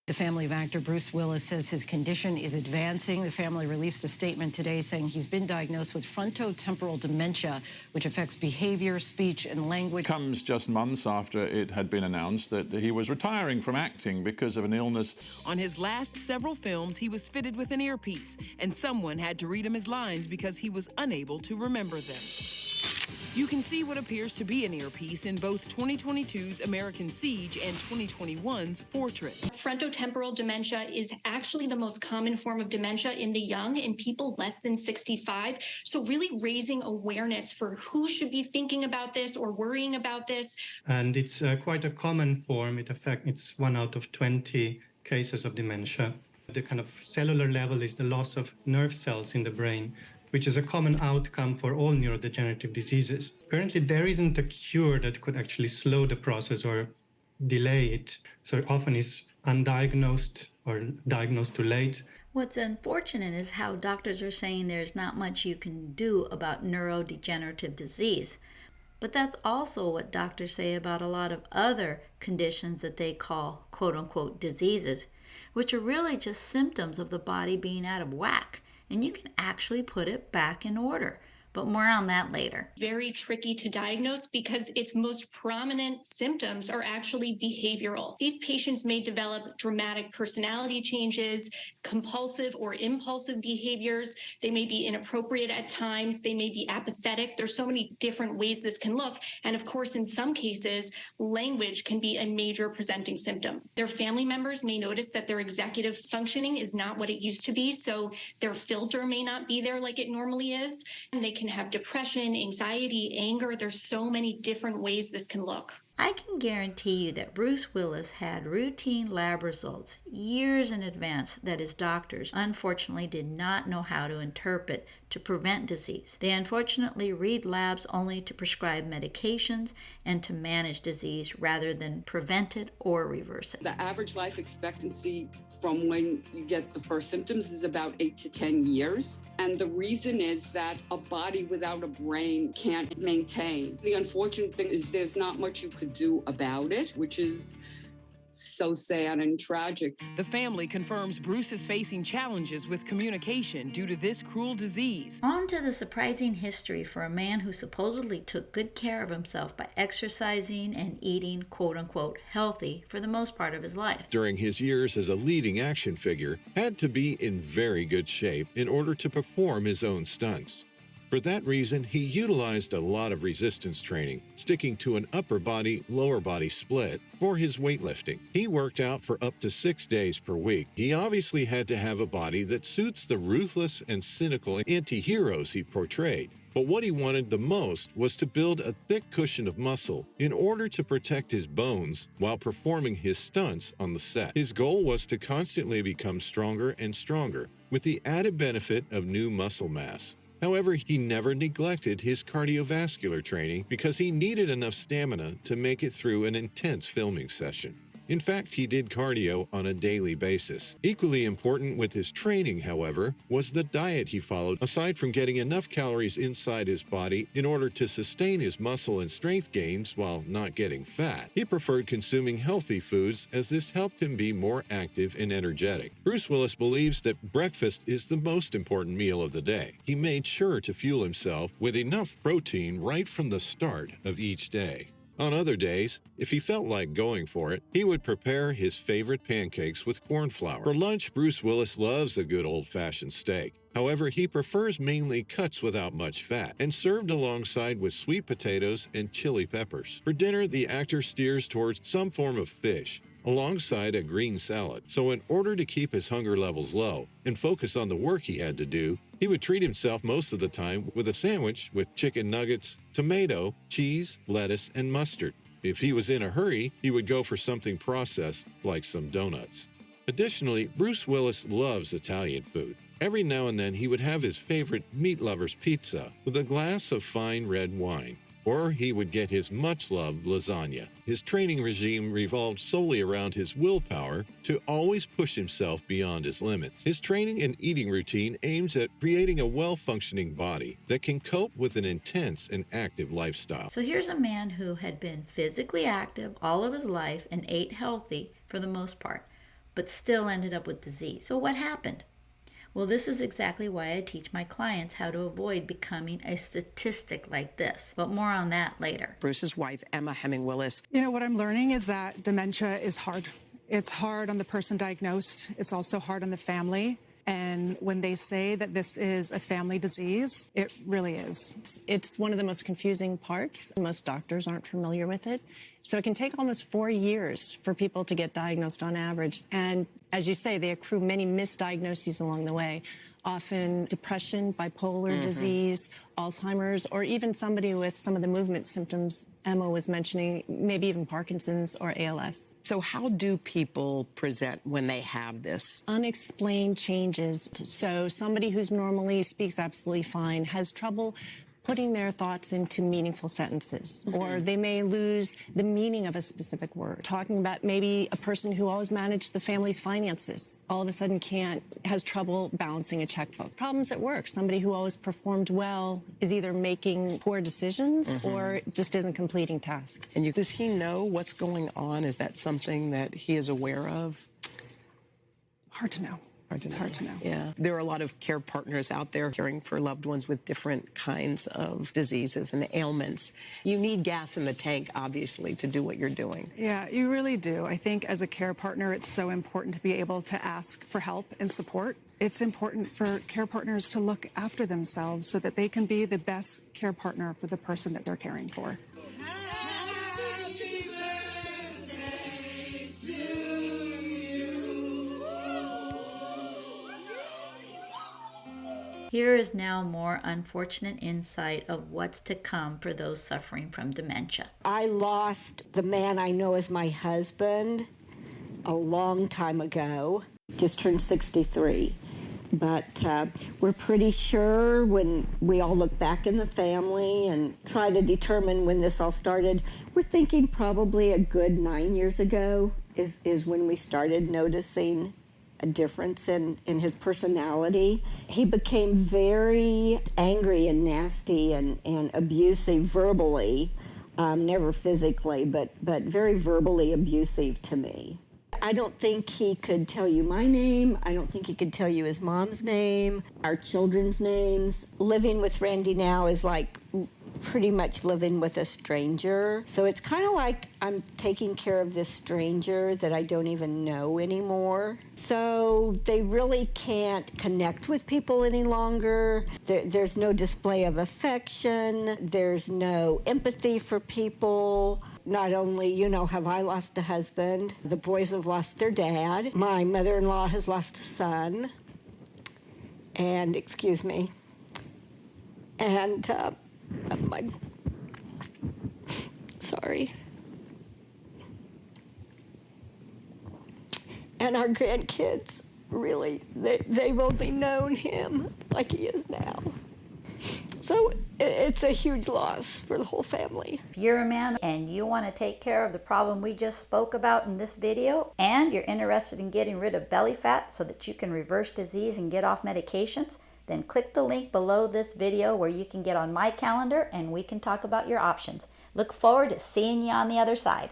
The family of actor Bruce Willis says his condition is advancing. The family released a statement today saying he's been diagnosed with frontotemporal dementia, which affects behavior, speech, and language. Comes just months after it had been announced that he was retiring from acting because of an illness. On his last several films, he was fitted with an earpiece, and someone had to read him his lines because he was unable to remember them. You can see what appears to be an earpiece in both 2022's American Siege and 2021's Fortress. Frontotemporal dementia is actually the most common form of dementia in the young, in people less than 65. So really raising awareness for who should be thinking about this or worrying about this. And it's quite a common form. It's 1 out of 20 cases of dementia. The kind of cellular level is the loss of nerve cells in the brain, which is a common outcome for all neurodegenerative diseases. Currently, there isn't a cure that could actually slow the process or delay it. So often it's undiagnosed or diagnosed too late. What's unfortunate is how doctors are saying there's not much you can do about neurodegenerative disease. But that's also what doctors say about a lot of other conditions that they call quote-unquote diseases, which are really just symptoms of the body being out of whack. And you can actually put it back in order. But more on that later. Very tricky to diagnose because its most prominent symptoms are actually behavioral. These patients may develop dramatic personality changes, compulsive or impulsive behaviors. They may be inappropriate at times. They may be apathetic. There's so many different ways this can look. And of course, in some cases, language can be a major presenting symptom. Their family members may notice that their executive functioning is not what it used to be. So their filter may not be there like it normally is. And they can have depression, anxiety, anger. There's so many different ways this can look. I can guarantee you that Bruce Willis had routine lab results years in advance that his doctors unfortunately did not know how to interpret to prevent disease. They unfortunately read labs only to prescribe medications and to manage disease rather than prevent it or reverse it. The average life expectancy from when you get the first symptoms is about 8 to 10 years. And the reason is that a body without a brain can't maintain. The unfortunate thing is there's not much you could do about it, which is so sad and tragic. The family confirms Bruce is facing challenges with communication due to this cruel disease. On to the surprising history for a man who supposedly took good care of himself by exercising and eating quote-unquote healthy for the most part of his life. During his years as a leading action figure, had to be in very good shape in order to perform his own stunts. For that reason, he utilized a lot of resistance training, sticking to an upper body, lower body split for his weightlifting. He worked out for up to 6 days per week. He obviously had to have a body that suits the ruthless and cynical anti-heroes he portrayed. But what he wanted the most was to build a thick cushion of muscle in order to protect his bones while performing his stunts on the set. His goal was to constantly become stronger and stronger, with the added benefit of new muscle mass. However, he never neglected his cardiovascular training because he needed enough stamina to make it through an intense filming session. In fact, he did cardio on a daily basis. Equally important with his training, however, was the diet he followed. Aside from getting enough calories inside his body in order to sustain his muscle and strength gains while not getting fat, he preferred consuming healthy foods as this helped him be more active and energetic. Bruce Willis believes that breakfast is the most important meal of the day. He made sure to fuel himself with enough protein right from the start of each day. On other days, if he felt like going for it, he would prepare his favorite pancakes with corn flour. For lunch, Bruce Willis loves a good old-fashioned steak. However, he prefers mainly cuts without much fat and served alongside with sweet potatoes and chili peppers. For dinner, the actor steers towards some form of fish, alongside a green salad. So in order to keep his hunger levels low and focus on the work he had to do, he would treat himself most of the time with a sandwich with chicken nuggets, tomato, cheese, lettuce, and mustard. If he was in a hurry, he would go for something processed, like some donuts. Additionally, Bruce Willis loves Italian food. Every now and then, he would have his favorite meat lover's pizza with a glass of fine red wine. Or he would get his much-loved lasagna. His training regime revolved solely around his willpower to always push himself beyond his limits. His training and eating routine aims at creating a well-functioning body that can cope with an intense and active lifestyle. So here's a man who had been physically active all of his life and ate healthy for the most part. but still ended up with disease. So what happened? Well, this is exactly why I teach my clients how to avoid becoming a statistic like this. But more on that later. Bruce's wife, Emma Hemming-Willis. You know, what I'm learning is that dementia is hard. It's hard on the person diagnosed. It's also hard on the family. And when they say that this is a family disease, it really is. It's one of the most confusing parts. Most doctors aren't familiar with it. So it can take almost 4 years for people to get diagnosed on average. And as you say, they accrue many misdiagnoses along the way. Often depression, bipolar disease, Alzheimer's, or even somebody with some of the movement symptoms Emma was mentioning, maybe even Parkinson's or ALS. So how do people present when they have this? Unexplained changes. So somebody who's normally speaks absolutely fine has trouble putting their thoughts into meaningful sentences, or they may lose the meaning of a specific word. Talking about maybe a person who always managed the family's finances, all of a sudden has trouble balancing a checkbook. Problems at work. Somebody who always performed well is either making poor decisions or just isn't completing tasks. And does he know what's going on? Is that something that he is aware of? Hard to know. It's hard to know. Yeah. There are a lot of care partners out there caring for loved ones with different kinds of diseases and ailments. You need gas in the tank, obviously, to do what you're doing. Yeah, you really do. I think as a care partner, it's so important to be able to ask for help and support. It's important for care partners to look after themselves so that they can be the best care partner for the person that they're caring for. Here is now more unfortunate insight of what's to come for those suffering from dementia. I lost the man I know as my husband a long time ago. Just turned 63. But we're pretty sure when we all look back in the family and try to determine when this all started, we're thinking probably a good 9 years ago is when we started noticing a difference in his personality. He became very angry and nasty and abusive verbally, never physically, but very verbally abusive to me. I don't think he could tell you my name. I don't think he could tell you his mom's name, our children's names. Living with Randy now is like pretty much living with a stranger. So it's kind of like I'm taking care of this stranger that I don't even know anymore. So they really can't connect with people any longer. There's no display of affection. There's no empathy for people. Not only, have I lost a husband, the boys have lost their dad. My mother-in-law has lost a son. And, sorry. And our grandkids, really, they've only known him like he is now. So it's a huge loss for the whole family. If you're a man and you want to take care of the problem we just spoke about in this video, and you're interested in getting rid of belly fat so that you can reverse disease and get off medications, then click the link below this video where you can get on my calendar and we can talk about your options. Look forward to seeing you on the other side.